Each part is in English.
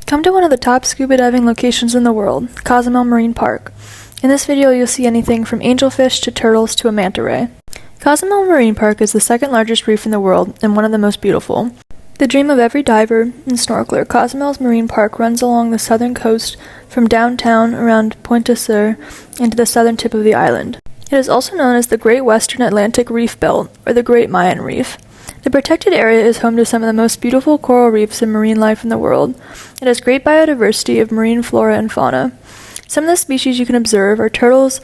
Come to one of the top scuba diving locations in the world, Cozumel Marine Park. In this video you'll see anything from angelfish to turtles to a manta ray. Cozumel Marine Park is the second largest reef in the world and one of the most beautiful. The dream of every diver and snorkeler, Cozumel's Marine Park runs along the southern coast from downtown around Pointe Sur into the southern tip of the island. It is also known as the Great Western Atlantic Reef Belt, or the Great Mayan Reef. The protected area is home to some of the most beautiful coral reefs and marine life in the world. It has great biodiversity of marine flora and fauna. Some of the species you can observe are turtles,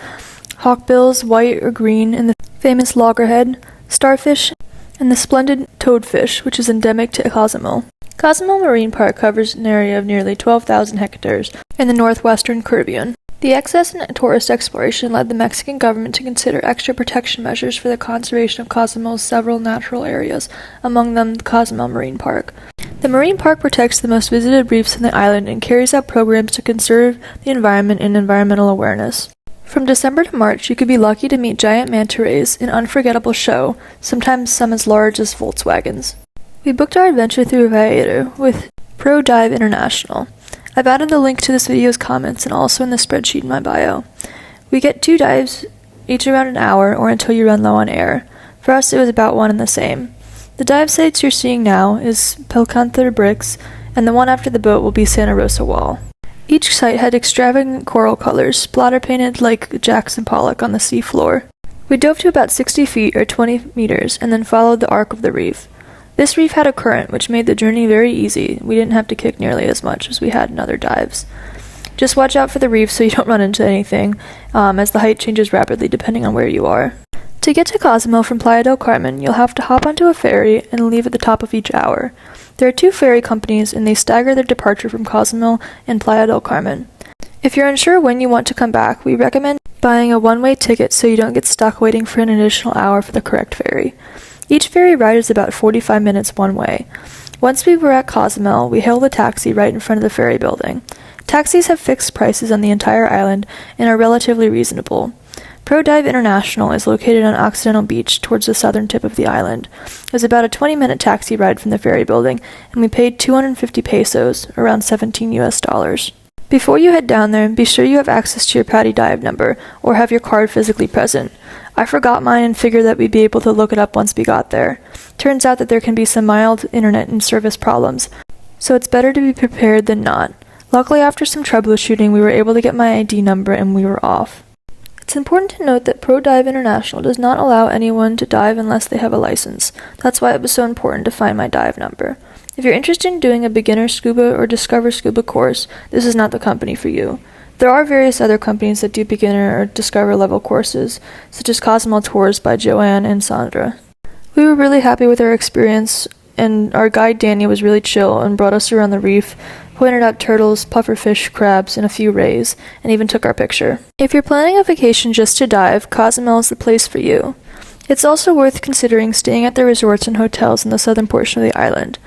hawkbills, white or green, and the famous loggerhead, starfish, and the splendid toadfish, which is endemic to Cozumel. Cozumel Marine Park covers an area of nearly 12,000 hectares in the northwestern Caribbean. The excess in tourist exploration led the Mexican government to consider extra protection measures for the conservation of Cozumel's several natural areas, among them the Cozumel Marine Park. The Marine Park protects the most visited reefs on the island and carries out programs to conserve the environment and environmental awareness. From December to March, you could be lucky to meet giant manta rays, an unforgettable show, sometimes some as large as Volkswagens. We booked our adventure through Ferry with Pro Dive International. I've added the link to this video's comments and also in the spreadsheet in my bio. We get 2 dives, each around an hour or until you run low on air. For us, it was about one and the same. The dive sites you're seeing now is Pelcanther Bricks, and the one after the boat will be Santa Rosa Wall. Each site had extravagant coral colors, splatter painted like Jackson Pollock on the sea floor. We dove to about 60 feet or 20 meters and then followed the arc of the reef. This reef had a current, which made the journey very easy. We didn't have to kick nearly as much as we had in other dives. Just watch out for the reef so you don't run into anything, as the height changes rapidly depending on where you are. To get to Cozumel from Playa del Carmen, you'll have to hop onto a ferry and leave at the top of each hour. There are 2 ferry companies, and they stagger their departure from Cozumel and Playa del Carmen. If you're unsure when you want to come back, we recommend buying a one-way ticket so you don't get stuck waiting for an additional hour for the correct ferry. Each ferry ride is about 45 minutes one way. Once we were at Cozumel, we hailed a taxi right in front of the ferry building. Taxis have fixed prices on the entire island and are relatively reasonable. Pro Dive International is located on Occidental Beach towards the southern tip of the island. It was about a 20-minute taxi ride from the ferry building, and we paid 250 pesos, around $17 US. Before you head down there, be sure you have access to your PADI dive number, or have your card physically present. I forgot mine and figured that we'd be able to look it up once we got there. Turns out that there can be some mild internet and service problems, so it's better to be prepared than not. Luckily, after some troubleshooting, we were able to get my ID number and we were off. It's important to note that Pro Dive International does not allow anyone to dive unless they have a license. That's why it was so important to find my dive number. If you're interested in doing a beginner scuba or discover scuba course, this is not the company for you. There are various other companies that do beginner or discover level courses, such as Cozumel Tours by Joanne and Sandra. We were really happy with our experience, and our guide Danny was really chill and brought us around the reef, pointed out turtles, pufferfish, crabs, and a few rays, and even took our picture. If you're planning a vacation just to dive, Cozumel is the place for you. It's also worth considering staying at the resorts and hotels in the southern portion of the island.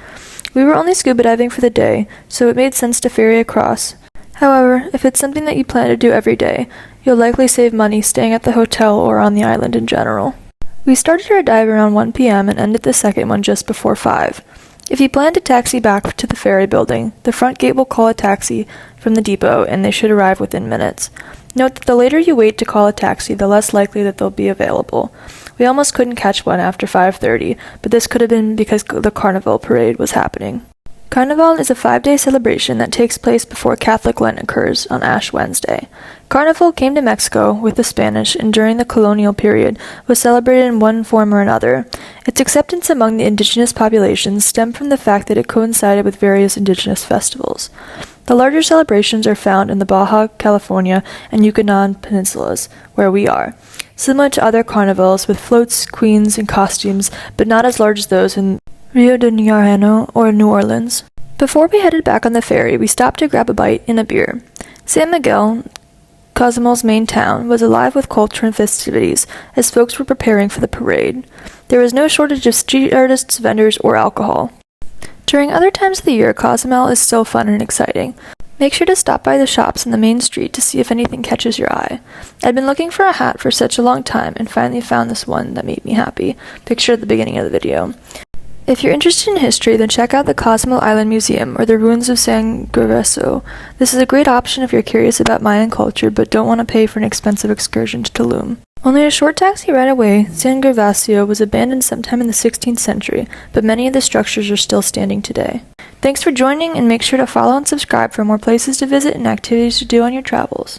We were only scuba diving for the day, so it made sense to ferry across. However, if it's something that you plan to do every day, you'll likely save money staying at the hotel or on the island in general. We started our dive around 1 p.m. and ended the second one just before 5. If you plan to taxi back to the ferry building, the front gate will call a taxi from the depot and they should arrive within minutes. Note that the later you wait to call a taxi, the less likely that they'll be available. We almost couldn't catch one after 5:30, but this could have been because the Carnival parade was happening. Carnival is a 5-day celebration that takes place before Catholic Lent occurs on Ash Wednesday. Carnival came to Mexico with the Spanish and during the colonial period was celebrated in one form or another. Its acceptance among the indigenous populations stemmed from the fact that it coincided with various indigenous festivals. The larger celebrations are found in the Baja California and Yucatan peninsulas, where we are. Similar to other carnivals with floats, queens, and costumes, but not as large as those in Rio de Janeiro or New Orleans. Before we headed back on the ferry, we stopped to grab a bite and a beer. San Miguel, Cozumel's main town, was alive with culture and festivities as folks were preparing for the parade. There was no shortage of street artists, vendors, or alcohol. During other times of the year, Cozumel is still fun and exciting. Make sure to stop by the shops on the main street to see if anything catches your eye. I'd been looking for a hat for such a long time and finally found this one that made me happy, pictured at the beginning of the video. If you're interested in history, then check out the Cozumel Island Museum or the ruins of San Gervasio. This is a great option if you're curious about Mayan culture but don't want to pay for an expensive excursion to Tulum. Only a short taxi ride away, San Gervasio was abandoned sometime in the 16th century, but many of the structures are still standing today. Thanks for joining, and make sure to follow and subscribe for more places to visit and activities to do on your travels.